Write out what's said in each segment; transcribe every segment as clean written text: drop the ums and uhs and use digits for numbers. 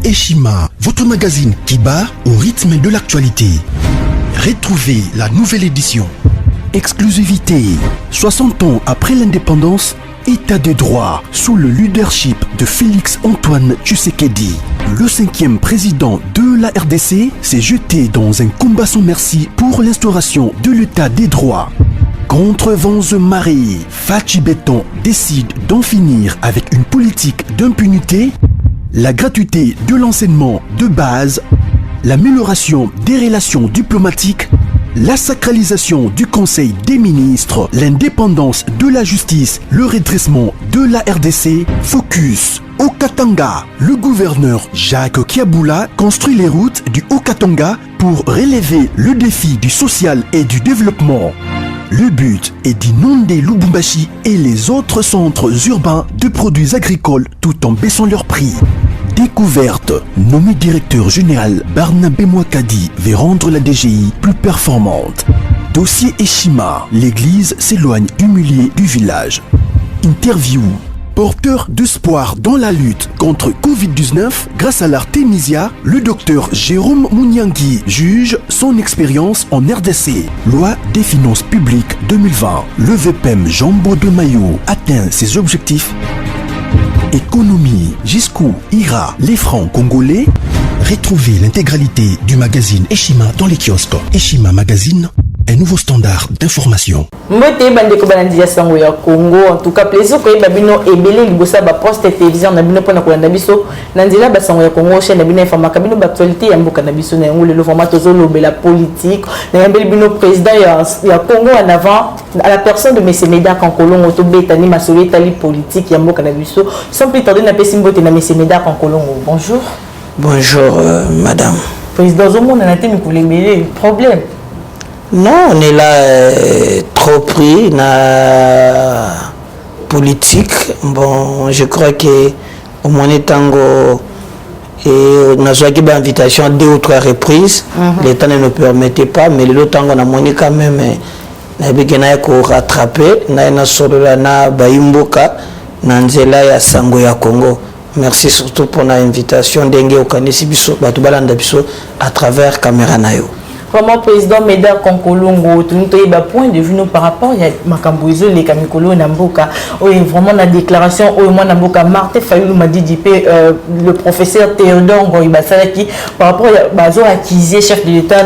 Eshima, votre magazine qui bat au rythme de l'actualité. Retrouvez la nouvelle édition. Exclusivité. 60 ans après l'indépendance, État de droit sous le leadership de Félix-Antoine Tshisekedi. Le 5e président de la RDC s'est jeté dans un combat sans merci pour l'instauration de l'État des droits. Contre vents et marées, Fachi Béton décide d'en finir avec une politique d'impunité, la gratuité de l'enseignement de base, l'amélioration des relations diplomatiques, la sacralisation du Conseil des ministres, l'indépendance de la justice, le redressement de la RDC, focus au Katanga. Le gouverneur Jacques Kiaboula construit les routes du Haut-Katanga pour relever le défi du social et du développement. Le but est d'inonder Lubumbashi et les autres centres urbains de produits agricoles tout en baissant leur prix. Découverte, nommé directeur général Barnabé Mouakadi veut rendre la DGI plus performante. Dossier Eshima, l'église s'éloigne du milieu du village. Interview, porteur d'espoir dans la lutte contre Covid-19 grâce à l'Artemisia, le docteur Jérôme Mouniangui juge son expérience en RDC. Loi des finances publiques 2020. Le VPM Jambo de Mayo atteint ses objectifs. Économie, jusqu'où ira les francs congolais? Retrouvez l'intégralité du magazine Eshima dans les kiosques. Eshima Magazine, un nouveau standard d'information. Mbote bandeko balandia sango ya Congo, en tout cas plaisir ko babino ebele libosa ba poste télévision na bino pona kolanda biso na nzela ba sango ya Congo chaîne na bino informaka bino ba actualité ya mboka na biso na ngolo le format tozolo la politique na yambeli bino président ya Congo en avant à la personne de Monsieur Médard Kankolongo to betani masoli tali politique ya mboka na biso sans plus tarder na pesi mbote na Monsieur Médard Kankolongo. Bonjour. Bonjour madame. Président Zomo na té mikulembele problème. Non, on est là trop pris dans la politique. Bon, je crois que au moins tango et on a joué une invitation 2 ou 3 reprises. Le temps ne nous permettait pas, mais le temps on a monné quand même. On a besoin de rattraper. On a solo na baimboka nanzela ya sango ya Congo. Merci surtout pour l'invitation d'Engue au Kanesi biso batubalanda biso à travers caméra nayo. Vraiment président Médard Kankolongo, tu nous as point de vue par rapport à Makamboizo, les Kamikolo Namboka, vraiment la déclaration, moi Namboka, Martin Fayoulou m'a dit le professeur Théodore Ngoïbasalaki, par rapport à Bazo accusé, chef de l'État,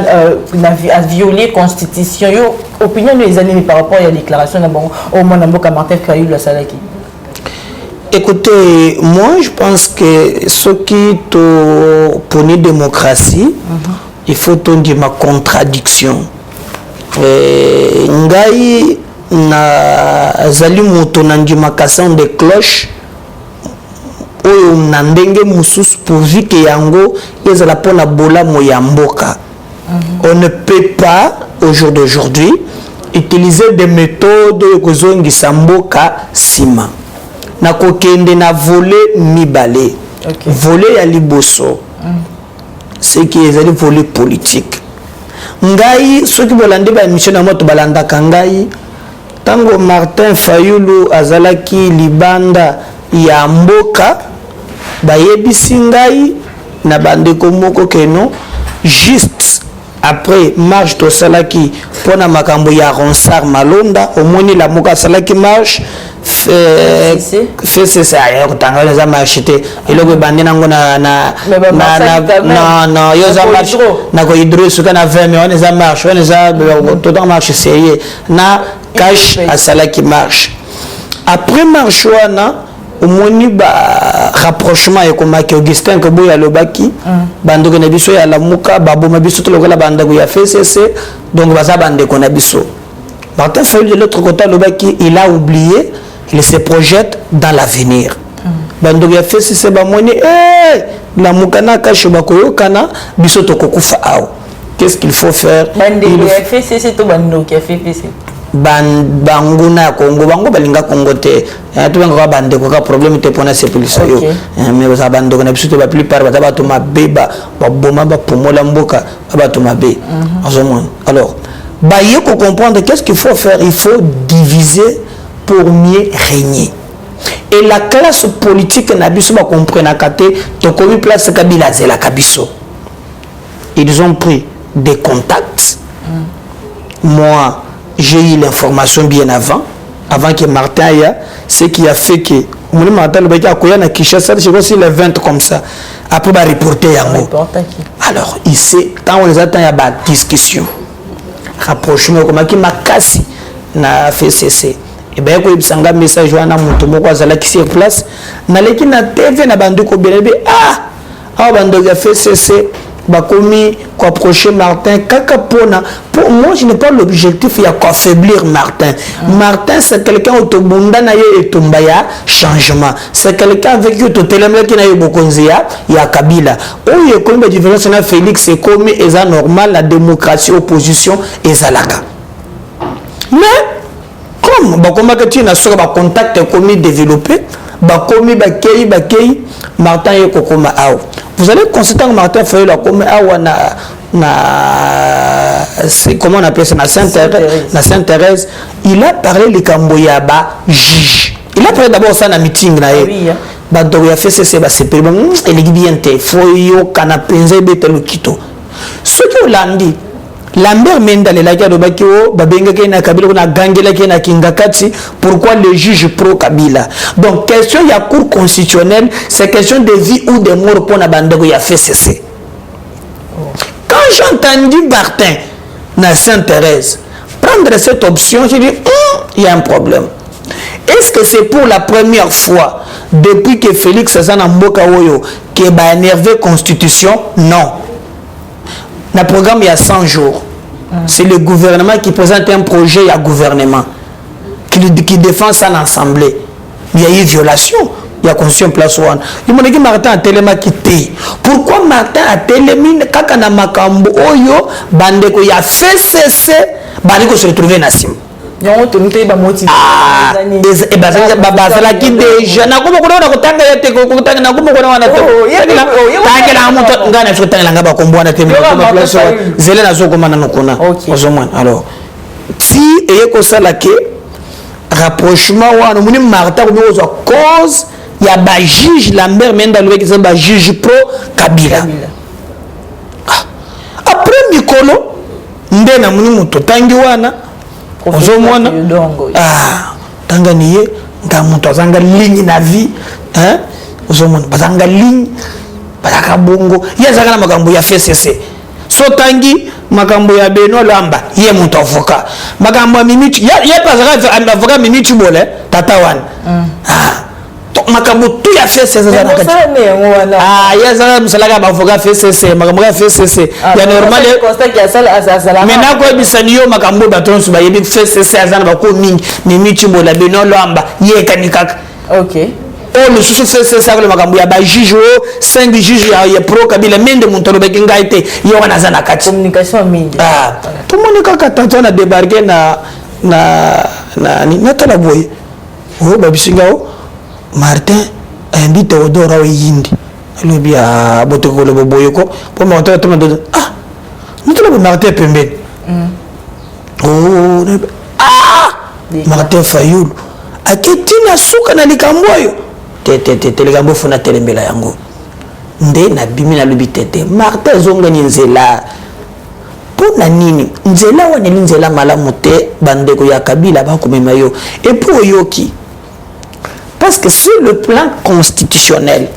a violé la Constitution. Opinion des années par rapport à la déclaration, moi Namboka, Martin Fayoulou Salaki. Écoutez, moi je pense que ce qui pour une démocratie, il faut dire ma contradiction. Ngai na zali moto nandima kassan de cloche oyo nandenge mususu pourvu que yango ezala pona bola moyamboka. On ne peut pas au jour d'aujourd'hui utiliser des méthodes kozongi samboka sima. Na kokende na voler mibale. Voler ya liboso. Ce qui est un volet politique. Ngai, ceux qui bolande ba émission na moto balanda kangai, tango Martin Fayoulou azalaki libanda ya mboka, bayebisi ngai na bandeko moko keno, juste après marche to salaki pona makambo ya Ronsard Malonda, omoni la moka salaki marche c'est ça ya kutanga les marche te eloko bandi nango na non yo za marche na ko hydro suka na 20 mais on les marche on les tout en marche sérieux na cash à salaki marche après marche wana omoni ba rapprochement et comme Augustin que boya lobaki bandoko na biso ya lamuka baboma biso to lokola bandako ya FCC donc baza bandeko na biso. Martin Fayoulou de l'autre côté lobaki il a oublié, il se projette dans l'avenir. Bandoko ya FCC bamoni la mukana kasho bakoyo kana biso to kokufa awo. Qu'est-ce qu'il faut faire? Bandeko ya FCC to bandoko ya FCC. Banguna Congo bango balinga Congo te tu benga bandeko ka problème te pona c'est plus yo mais ba bandeko na biso ba plupart ba ba to mabeba ba boma ba pomola mboka ba to mabe alors ba yeko comprendre qu'est-ce qu'il faut faire, il faut diviser pour mieux régner. et la classe politique na biso ba comprendre kate to komi place Kabila zela kabiso. Ils ont pris des contacts. Moi, j'ai eu l'information bien avant que Martin aille, ce qui a fait que mon Martin le Beki a koya na Kinshasa, je crois c'est le 20 comme ça. Après va reporter yango. Alors, ici quand on les attend il y a ba discussion. Rapprochement comme qui makasi na FCC. Et bien ko ibsanga message wana mutu moko azala ki sur place. Na leki na TV na banduko belebe bando ya FCC bakomi ko approcher Martin kaka pona. Pour moi je n'ai pas l'objectif ya ko affaiblir Martin. Martin c'est quelqu'un autobunda na ye etumbaya changement. C'est quelqu'un avec qui totelemela ki na ye bokonzia ya Kabila. Oyo ko mba différence na Félix c'est comme eza normal la démocratie opposition ezalaka. Mais comme bakoma que tu na soka ba contact komi développé bakomi bakei Martin ye kokoma awo. Vous allez constater que Martin Fayulu a comme c'est comment on appelle ça na Sainte-Thérèse, il a parlé les Kamboyaba juge. Il a parlé d'abord ça na meeting na ye. Ba do ya fait c'est ba c'est il est bien te faut yo kana penze betelo kito. Ce que Landi Lambert Mendale la gado bakio babenga na Kabila na gangela na Kingakati, pourquoi le juge pro Kabila? Donc question ya cour constitutionnelle, c'est question de vie ou de mort pour na bandego ya fait cesser. Quand j'entendis Martin na Sainte-Thérèse prendre cette option, j'ai dit il y a un problème. Est-ce que c'est pour la première fois depuis que Félix Azana Mboka Oyo qui va énerver constitution? Non. Le programme il y a 100 jours. C'est le gouvernement qui présente un projet à gouvernement qui défend ça en assemblée. Il y a eu violation. Il y a constitution place one. Il m'a dit que Martin a tellement quitté. Pourquoi Martin a tellement kakana makambo oyo bandeko ya fait cesser bandeko se retrouver na sim. Donc tu n'es pas motivé. Et ben ça la qui déjà na kuma kuna kutanga yete kutanga na kuma kuna wana tanga la moto ngana so tanga ngaba kombo na tembe kuma place zele na zo komana nokona ozomwana. Alors si eyeko sala ke rapprochement wana muni Martin ko zo cause ya ba juge Lambert Mendale qui c'est ba juge pro Kabila. Après mikolo ndena muni moto tangi wana ozomwana tanga niye nga moto azanga ligne na vie hein ozomwana bazanga ligne bazaka bongo ye azanga na makambo ya FCC so tangi makambo ya Beno Lamba ye moto avocat makambo ya Mimitu ye bazaka avocat Mimitu bole tata wana makambo tu ya FCC ya zala msalaka ba avocat FCC makambo ya FCC ya normal mais na ko bisani yo makambo batron su ba yebi FCC azana ba ko mingi Mimitu bola Beno Lamba ye kanikaka. OK. Le sous-FCC ça le makambo ya ba juge 5 juges ya pro Kabila mende muntolo be kingaite yo wana zana kati communication mingi tout monde kaka tanto na débarquer na tala boye ba bisingao Martin indi Théodore awe yindi alobi a boteko le boboyoko pour monter tout le monde nous Martin pembeni Martin Fayulu aketina suka na likambo yo te likambo funa telembela yango nde na bimi na lobi tete Martin zonga ni nzela pona nini nzela wana ni nzela malamu te bandeko ya Kabila ba komema yo et pour yoki. Parce que sur le plan constitutionnel,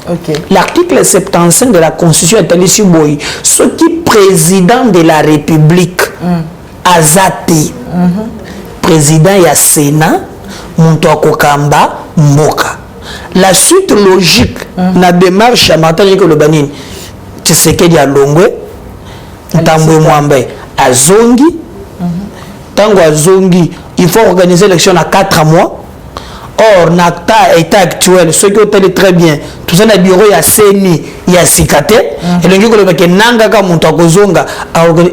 l'article 75 de la Constitution est allé sur Boy. Ce qui président de la République, Azati, président et Sénat, Montoko Kamba, Mboka. La suite logique, la démarche à Martin que le Banin, c'est ce qu'il y a Longwe, Tambwe Mwambe, Azongi, Tango Azongi, il faut organiser l'élection à 4 mois. Or, dans l'état actuel, ceux qui ont été très bien, tout ça, dans le bureau, il y a CENI, il y a SICATE, et le gars qui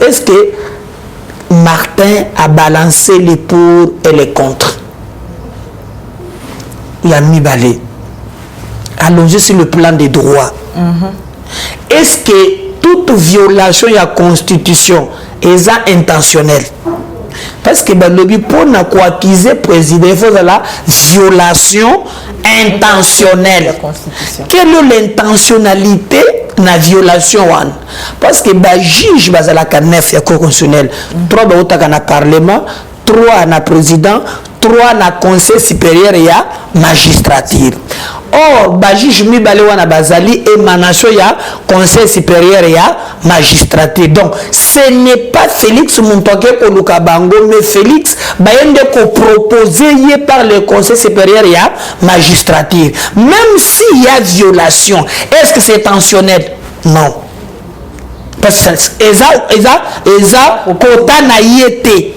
est-ce que Martin a balancé les pour et les contre? Il a mis balai. Allons-y sur le plan des droits. Est-ce que toute violation de la Constitution est intentionnelle? Parce que le lobby pour accuser le président, il faut la violation intentionnelle. Quelle est l'intentionnalité na violation wana? Parce que ba juge bazalaka 9 ya cour constitutionnelle, 3 bautaka na parlement, 3 na président, 3 na conseil supérieur ya magistrature. Or ba juge mibale wana bazali émanation ya conseil supérieur ya magistrature. Donc ce n'est pas Félix Muntoke Koluka Bango, mais Félix bayende ko proposé par le conseil supérieur ya magistrature. Même s'il y a violation, est-ce que c'est intentionnel? Non. Parce que Eza Kota na yete.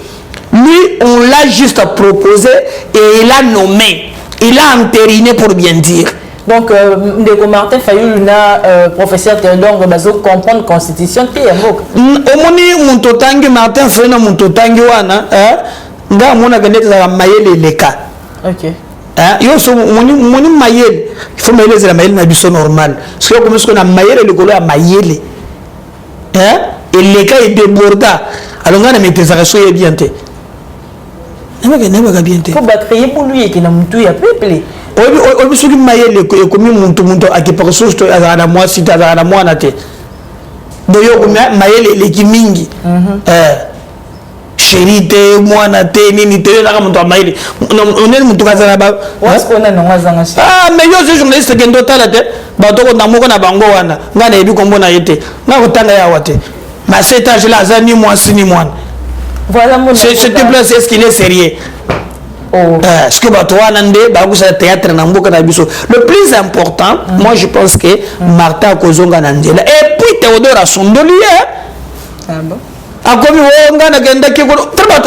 Lui, on l'a juste proposé et il a nommé. Il a entériné pour bien dire. Donc, Ndeko Martin Fayulu, professeur Théodore, bazo comprendre la constitution. Omoni Muntotangi, Martin Fayulu, Muntotangi wana, nga mona gane za mayele leka. Ok. Yo so moni mayele, il faut mayele za mayele na biso normal. Parce que comme ce qu'on a mayele le golo a mayele. Et leka est déborda. Alors nga na maîtrise ça so bien té. Il faut créer pour lui et qu'il a mutu ya peuple. Obi soki mayele ko komi muntu akipaka sosto azana mwa sita azana mwana te. Boyo kuma mayele leki mingi. Chérie mwana te nini te na muntu mayele. On est muntu kazana ba. What's going on ngazanga shi. Mais yo je journaliste kendo tala te. Ba to ko na moko na bango wana. Ngana ebi kombo na yete. Na ko tanga ya wate. Ma cet âge là azani mwa sini mwana. Voilà mon. Je te plaît, est-ce qu'il est sérieux? Ce que le plus important, moi je pense que Martin Kozonga Nandela et puis Théodore a son dolier. Ah bon? Akomi wonga genda kiko traba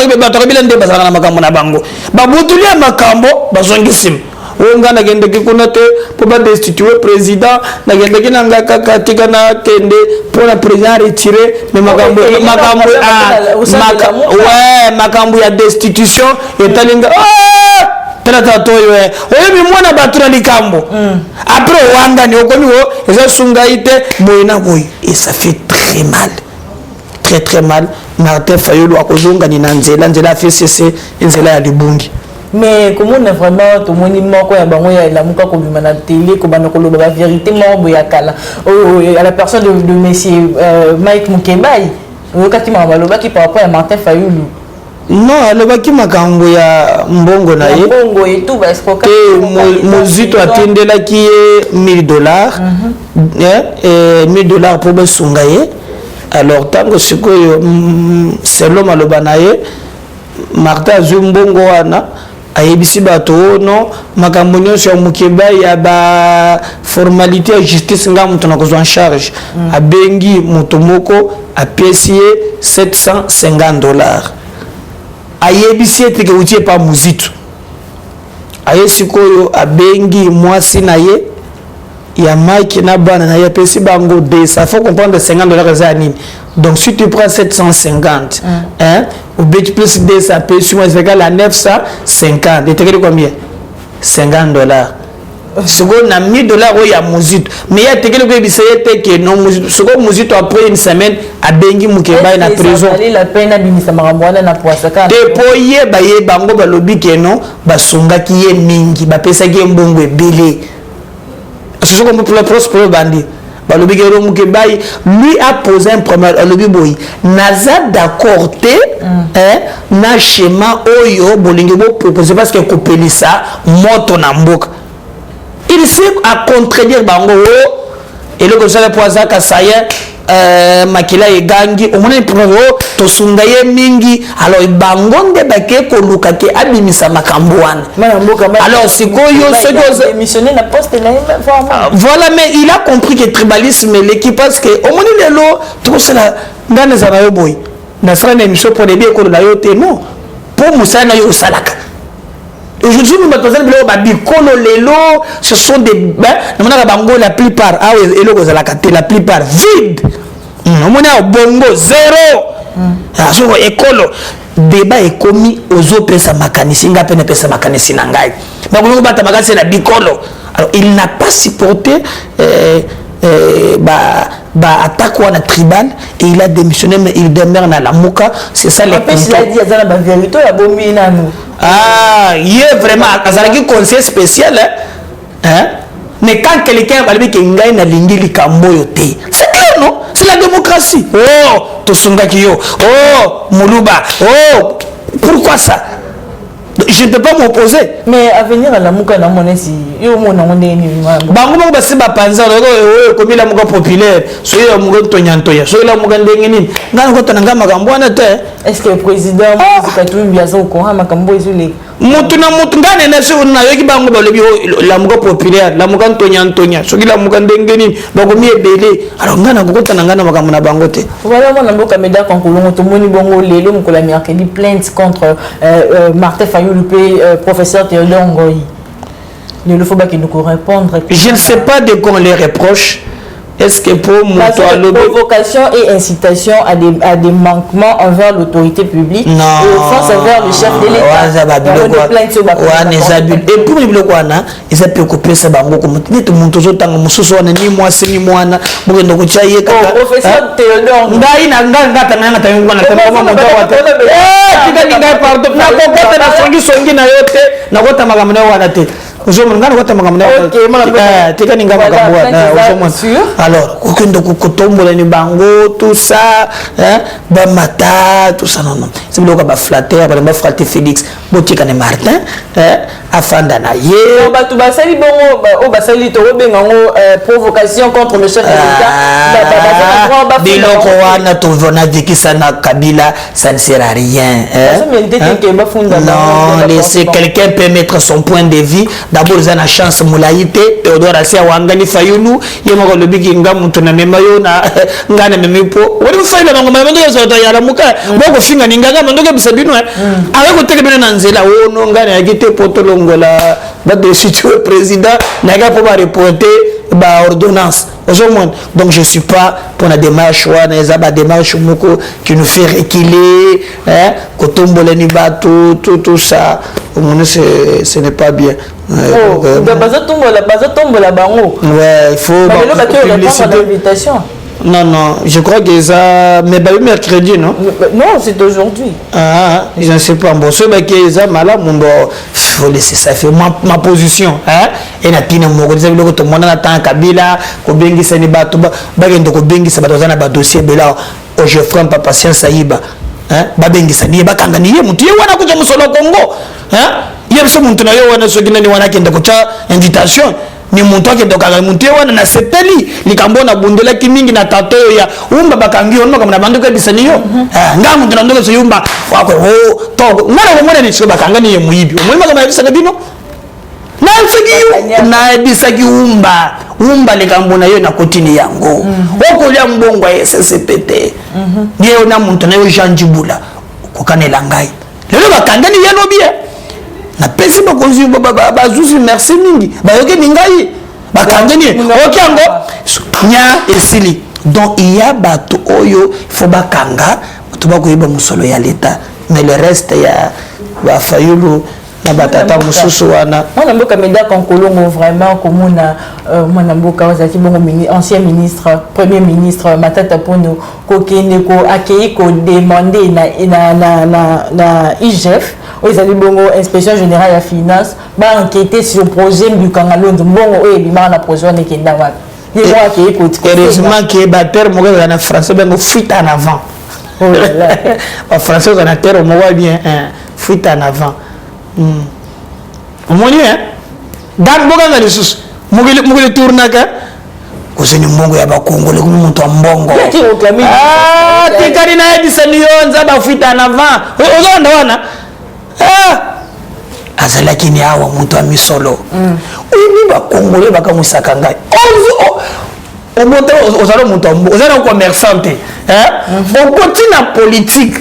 bilende bazana makambo na bango. Babutulia makambo bazongisim. Wonga genda kiko na te pour ba destituer président na genda kinanga katika na kende pour la président retirer mais makambo ya destitution etalinga trata toyo oyebi mwana batura likambo après wanga ni okomi wo eza sunga ite boyina boy et ça fait très mal. Martin Fayulu akozonga ni nzela fait cesser nzela ya libungi. Mais comment on a vraiment tout le monde moko ya bango ya la muka ko bima na télé ko bana ko lo ba vérité mo ya kala à la personne de monsieur Mike Mukebai okati maloba ki par rapport à Martin Fayulu. Non, alobaki makambo ya mbongo na ye. Mbongo et tout parce que mozito atendelaki $1000 et $1000 pour besunga ye. Alors tango sikoyo selon maloba na ye Martin Zumbongo wana ayebisi bato no makambo nyonso ya Mukebai ya ba formalité ya justice nga mutu na kozwa en charge abengi mutu moko apesi ye $750 ayebisi ete ke utie pa muzito aye sikoyo abengi mwasi na ye ya Mike na bana na ye apesi bango de ça faut comprendre $50 za nini. Donc si tu prends 750 ou bien tu plus de ça peut sur c'est égal à 950 et tu as combien $50 seconde na $1000 au ya muzito mais ya tekele ko biseye teke non muzito seconde muzito après une semaine a bengi Mukebai na prison la peine abimisa makamwana na poisaka depoye baye bango balobi ke non basungaki ye mingi bapesa ki mbongo ebele ce sont comme pour le prospère bandi balobi ke Mukebai lui a posé un problème alobi boy naza d'accord te na schéma oyo bolingi bo proposer parce que kopelisa moto na mboka. Il sait à contredire bango et le conseil de poisa kasaya makila egangi omona pro to sungaye mingi alors bango nde bake ko luka ke abimisa makambo wana alors sikoyo c'est démissionner la poste na voilà mais il a compris que tribalisme l'équipe parce que omoni lelo tout cela ngane za nayo boy na sera na émission pour les bien ko la yote non pour musana yo salaka. Aujourd'hui, nous mettons ce sont des la plupart, la plupart vide. On a bongo zéro. École débat est commis aux autres personnes mécaniciens, peine personnes mécaniciens nangai. Alors il n'a pas supporté attaque ou tribal et il a démissionné mais il demeure dans la Mouka. C'est ça les vérité il est vraiment un conseil spécial hein? Mais quand quelqu'un va dire que ngai na lingi likambo yote, c'est clair non? C'est la démocratie. Oh, Tosungaki yo. Oh, Muluba. Oh, pourquoi ça? Je ne peux pas m'opposer. Mais à venir à la mouka na monesi, yo mona ngone ni mambo. Bango mo ba se ba panza ko komi la mouka populaire, so yo mouka tonyantoya, so la mouka ndenge nini. Ngana ko tananga makambo na te. Est-ce que le président Katumbi biazo ko ha makambo ezule? Mutu na mutu ngane na so na yoki bango ba lebi la mouka populaire, la mouka tonyantoya, so la mouka ndenge nini, bango mi ebele. Alors ngana ko tananga na makambo na bango te. Voilà mon mboka meda konkolongo to moni bongo lelo mukola mercredi plainte contre Martin Fayulu professeur Théodore Ngoyi. Il ne faut pas qu'il nous répondre. Je ne sais pas de quoi on les reproche. Est-ce que pour moi, provocation et incitation à des manquements envers l'autorité publique non. Et offense envers le chef de l'État. Et pour les blocs, ils ont préoccupé ça. Tout le monde ni moi, c'est ni moi. Professeur Théodore alors tout ça bamata tout ça non c'est le cas flatter flatter Félix botika ne Martin afanda na ye batu basali bongo o basali to bengango provocation contre le chef de l'État biloko wana to vona dikisa na Kabila ça ne sert à rien non laisser quelqu'un peut mettre son point de vue d'abord ils ont la chance moulaïté Théodore Asia wangani Fayulu yemo le bigi ngamu tuna mema yo na ngana memipo wali faila bango mama ndo zoto ya lamuka boko finga ningaga mandoke bisabino avec ko teke bena nanzela wono ngana yagite potolongola ba de situé président naga po ba reporter ba ordonnance donc je suis pas pour la démarche wana ezaba démarche moko qui nous fait reculer hein kotombola ni bato tout ça ce n'est pas bien. Ouais, il faut l'invitation. Non, je crois que ça. Mais mercredi, non? Non, c'est aujourd'hui. Ah, je ne sais pas. Bon, ce mec qui est malade, il faut laisser ça faire ma position. Hein? Et la pine, mon gars, tout le monde attend Kabila, Kobengi Saniba, Bagendo Kobengi Sabadozana, dossier Bela, je ferai pas patience Saïba. Babengi Saniba, Kangani, Mouti, wana kuja musolo Congo. Hier, ce montant, wana sogina ni wana kenda kucha invitation. Ni muntu akendokaka muntu wana na sepeli likambo na bundela kimingi na tato ya umba bakangi ono kama na banduka bisaniyo nga muntu na ndoka so yumba wako to ngara ngone ni so bakanga ni muibi umwima kama bisanga bino na mfiki na bisaki umba likambo na yo na kotini yango oko lya mbongo ya SSPT ndiye na muntu na yo janjibula kokanela ngai lelo bakanga ni yano bia na pesi bakonzi bazuzi merci mingi bayoke ningai bakangeni okiango nya esili donc il y a bato oyo faut bakanga to bakoyeba musolo ya leta mais le reste ya ba Fayulu na batata mususu wana mwana mboka meda konkolongo vraiment komona mwana mboka wazaki bongo ancien ministre premier ministre Matata Ponyo kokende ko accueillir ko demander na IGF oyezali bongo inspection générale ya finance ba enquêter sur projet Mbukanga Londo bongo oyo ebimaka na projet wana ekenda wapi ye mo accueillir ko heureusement que ba terre mo na français bengo fuite en avant oh là là en français on a terre mo va bien fuite en avant omoni dan boga na lisusu mugile tournaka kuseni mbongo ya bakongole kuma muntu mbongo tikari na edisa nionza ba fuite en avant ozonda wana azalaki ni awa muntu wa misolo ni bakongole bakamusaka ngai omoto ozalo muntu ozala commerçante okoti na politique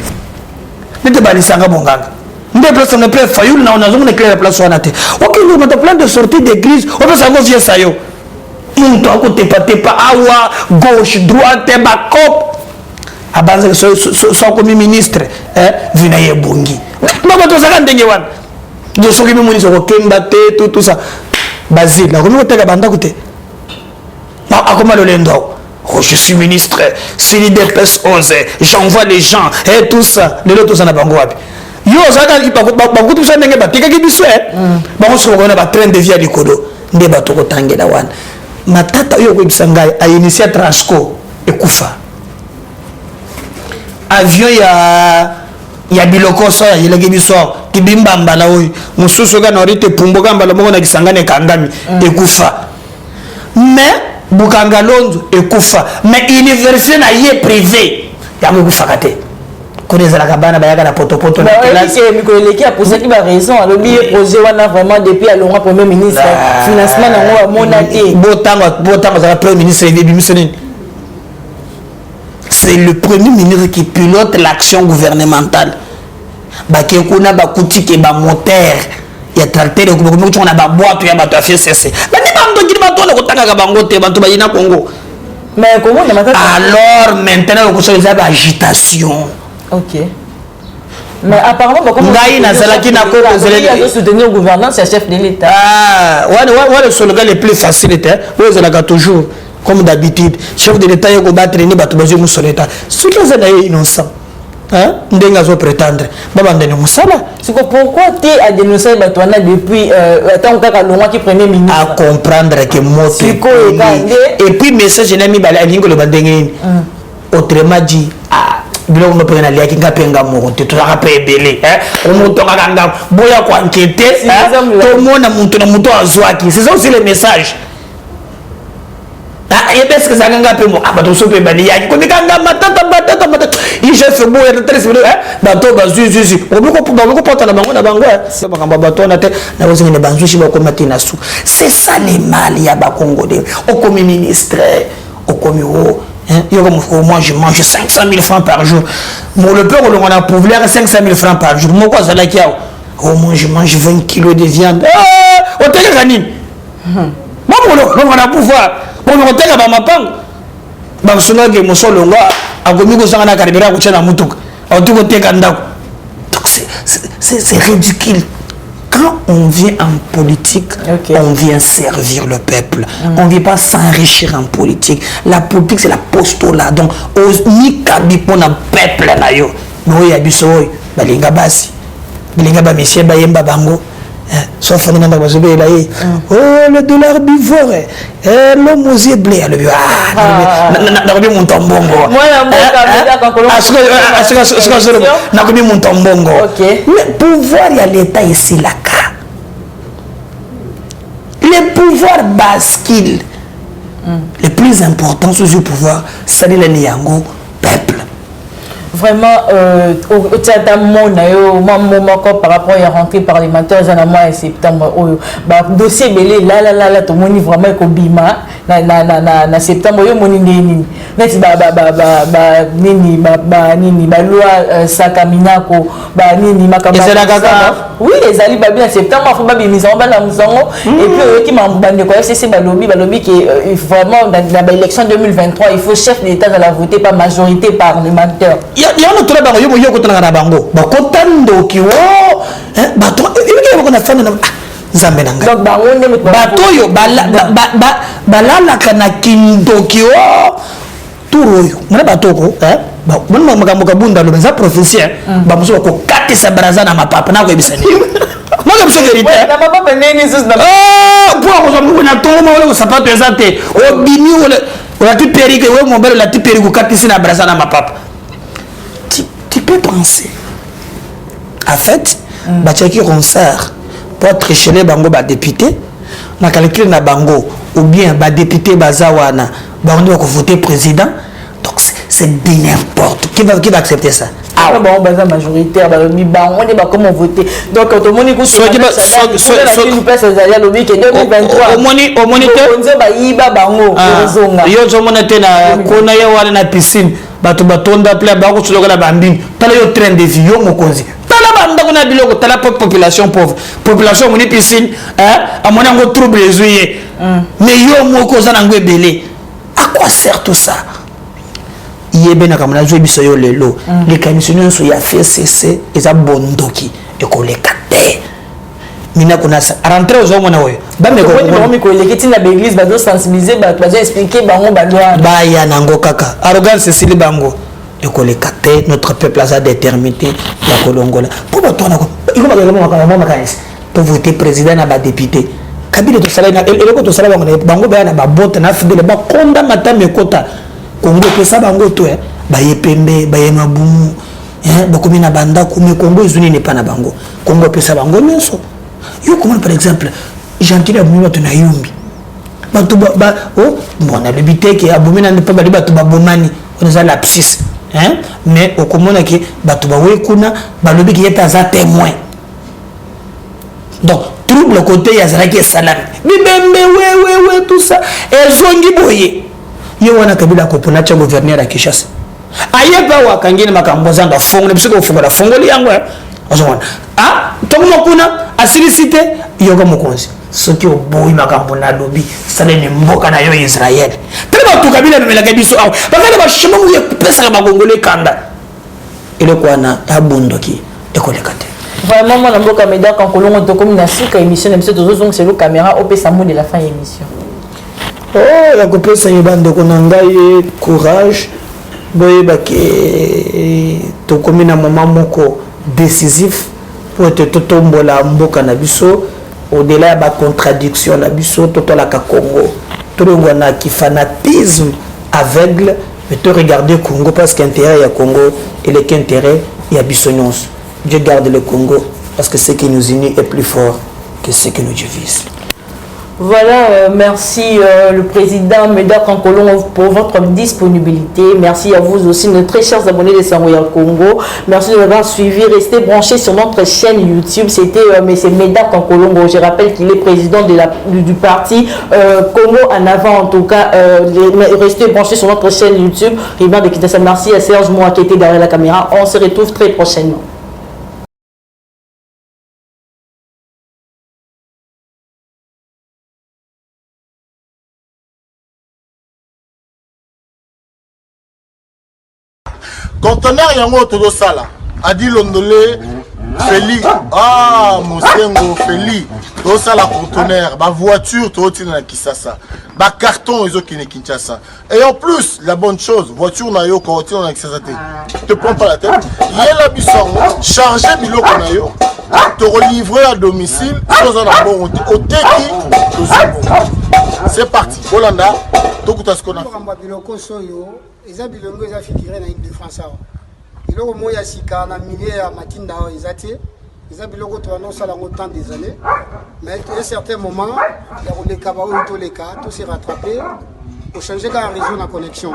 nete balisanga bonganga nde place on peut Fayulu na on a clair place wana te OK nous on a plein de sorties d'église on peut savoir vieux sayo muntu akote pa awa gauche droite ba cop abanza so comme ministre vina yebongi mako to saka ndenge wana je soki mi ministre ko kemba te tout ça Basile na komi ko teka banda kote akoma le lendo je suis ministre c'est l'IDPS 11 j'envoie les gens et tout ça le ça na bango wapi yo zaka bakutu sa ndenge batika ki biso bango so ko na ba train de vie à likolo nde bato kotangela wana matata oyo koyebisa ngai ainitia Transco ekufa avion ya biloko so ya yeleki biso kibimba mbala oyo mosusu kana orite pumboka mbala moko na kisangane kangami ekufa mais bukanga lonzo ekufa mais université na ye privé yango ekufa te connaissala bana bayaka na potopoto na classe mikoleki a posé qui a raison alors bien projet wana vraiment depuis à longa premier ministre financement na monate botango za premier ministre ebimisoni. C'est le premier ministre qui pilote l'action gouvernementale. Bakekuna bakutike ba moteur ya tracteur ko ko tuna ba boîte ya bato afie cesse. Ba ni ba ndo kiri bato na kotanga ka bango te bato ba yina Congo. Mais comment na matata alors maintenant ko so za ba agitation. OK. Mais apparemment comme ngai na salaki na ko de soutenir le gouvernement c'est chef de l'état. Ah, ouais le slogan le plus facile était, vous allez toujours comme d'habitude, chef de l'État est battre ni bato bazo musolo l'État. Ce qui est innocent. Hein? Ndenga zo prétendre. Baba ndene musala. C'est pourquoi tu as dénoncé bato na depuis tant que Longa qui premier ministre. À comprendre que moto. Et puis message na mi bala lingo le bandenge. Autrement dit, bilo no pena liaki ngapenga moto to ka pebele omuntu nganga boya ko enquêter to mona muntu na muto azwaki. C'est ça aussi le message. Et parce que ça n'a pas moi abato so pe bali yaki ko mikanga matata il je fais beau et très sérieux bato bazuzu ko porta na bango c'est bakamba bato na te na ozinga ne banzushi ba ko matina su. C'est ça les mal ya ba congolais au comme ministre au comme moi je mange 500 000 francs par jour. Mon le père on a pouvoir 500 000 francs par jour. Moi quoi ça là qui a au moins je mange 20 kilos de viande. Au télé ganine. Moi on a pouvoir. On retient ba mapang. Ba sunga ke mosolo nga agomi ko sanga na karibira ko tshana mutuka. Auto ko teka ndako. Donc c'est ridicule. Quand on vient en politique, on vient servir le peuple. On ne vient pas s'enrichir en politique. La politique, c'est la postola. Donc, ni kabi pour le peuple. Nous, il y a du soy. Balinga basi. Balinga ba monsieur bayemba bango. Sauf que nous avons le dollar bivore. L'homme aux yeux bleus. Le pouvoir, il y a l'État ici, là. Le pouvoir bascule. Le plus important, c'est le pouvoir, c'est le Niango, peuple. Vraiment, au par rapport à la rentrée parlementaire en mois de septembre, dossier belé là, tout le monde vraiment est bima na septembre, yo moni nini, net nini loi Sakaminako, nini makamba. Oui, les ali babi en septembre, faut babi mise en bas la musango et puis qui m'a bandé quoi, c'est balobi qui vraiment dans l'élection 2023, il faut chef d'État de la voter par majorité parlementaire. Il y a un autre bango, il y a un autre bango. Bakotando ki wo, bato, il y a un autre bango. Zambenanga. Donc bato yo balala kana kindo ki wo, turo yo. Mwana bato ko, mwana makambo kabunda lo benza prophétie, ba muso ko kati sa baraza na mapapa na ko ebisani. Moi je suis vérité. Na mapapa neni sus na. Pour ko zo na tongo ma wala sapato ezate. O bimi wala ti perike we mo belo la ti periku kati sina baraza na mapapa. Tu peux penser. En fait, Bachaki concert pour tricher les bango ba député, na calcul na bango ou bien ba député bazawana, ba on doit voter président. Donc c'est de n'importe qui va accepter ça. Ah bon, baza majoritaire ba mi ba on est ba comment voter. Donc tout le monde écoute soit nous passe à le week 2023. Au moniteur on ba yiba bango zonga. Yo zo monete na kona ya wala na piscine. Bato batonda pla ba ko tsuloka na bambini. Tala yo train de vie yo mokonzi. Tala banda ko na biloko tala population pauvre. Population moni piscine, amona ngo trouble ezuye. Mais yo moko za na ngwe belé. À quoi sert tout ça? Yebena kamana zo biso yo lelo. Les commissions so ya FCC eza bondoki e ko le kate. Mina kuna rentrer aux hommes na oyo. Ba me ko lekiti na l'église ba do sensibiliser ba expliquer bango ba loi. Ba ya nango kaka. Arrogance c'est sili bango. E ko le kate notre peuple a déterminé la Kolongola. Pour toi na ko iko ba le mo makanisi. Pour voter président na ba député. Kabila to sala na eloko to sala bango ba na ba bota na fidele ba konda matame kota Congo pesa bango to ba yepembe ba yenwa bumu ba komina banda kumi Congo izuni ne pa na bango Congo pesa bango nyonso yo comment par exemple gentil abumi bato na yumbi bato ba oh bon na lebite ke abumi na pa ba bato ba bomani on a lapsus mais au komona ke bato ba we kuna ba lobi ki yeta za témoin donc trouble côté ya zala ki salami bibembe we tout ça ezongi boye yo wana Kabila ko pona cha gouverneur à Kinshasa ayeba wa kangine makambo zanga fongo bisiko fongo la fongo li yango ozona tomo kuna asilicité yoga mokonzi soki oboyi makambo na lobi sale ni mboka na yo Israël tellement tout Kabila memela biso aw bakala ba shimo ye pesa ba gongole kanda ile kwa na abundoki ekolekate vraiment mon mboka meda quand kolongo to comme na suka émission na biso tozo c'est le caméra op sa mot de la fin émission oh la kopesa yebande ko nangaye courage boye bake to komi na moment moko décisif pour être totombola mboka na biso au-delà ya ba contradiction na biso totola ka Congo to ngona ki fanatisme aveugle mais to regarder Congo parce qu'intérêt ya Congo et le qu'intérêt ya biso nyonso. Dieu garde le Congo parce que ce qui nous unit est plus fort que ce qui nous divise. Voilà, merci le président Médard Kankolon pour votre disponibilité. Merci à vous aussi, nos très chers abonnés de Sangoya Congo. Merci de m'avoir suivi. Restez branchés sur notre chaîne YouTube. C'était c'est Médard Kankolon. Je rappelle qu'il est président du parti Congo en avant. En tout cas, restez branchés sur notre chaîne YouTube. Rivan de Kinshasa. Merci à Serge Moua qui était derrière la caméra. On se retrouve très prochainement. Conteneur yango todo sala adi londolé Feli Mosengo Feli todo sala conteneur ba voiture to tina na Kisasa ba carton ezo kine Kinshasa et en plus la bonne chose voiture na yo ko tina na Kisasa te prends pas la tête yela bisongo charger biloko na yo te relivrer à domicile sans un bon oteki to c'est parti Holanda tokuta ce qu'on a eza bilongo eza figuré na Ile de France awa biloko moya sika na milieu ya matinda awa eza te eza biloko to anosala ngo tant des années mais à un certain moment ya koleka ba oyo toleka to se rattraper pour changer ka réseau na connexion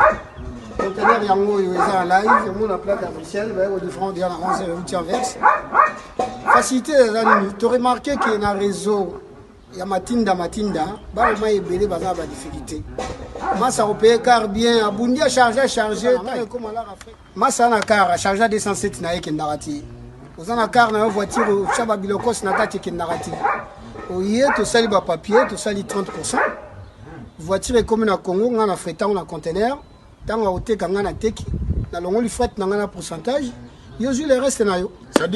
conteneur yango oyo eza en live mo na plaque à Bruxelles ba au différent dia na 11 route inverse facilité eza ni to remarquer que na réseau ya matinda ba ma ebele baza ba difficulté massa opé car bien abundi a charger comme à l'Afrique massa na car a charger 207 na yeke narati ozana car na voiture chaba bilokos na kati ke narati oye to sali ba papier to sali 30% voiture comme na Congo nga na fretant na conteneur tanga oteka nga na teki na longo li fret na nga na pourcentage yo ju le reste na yo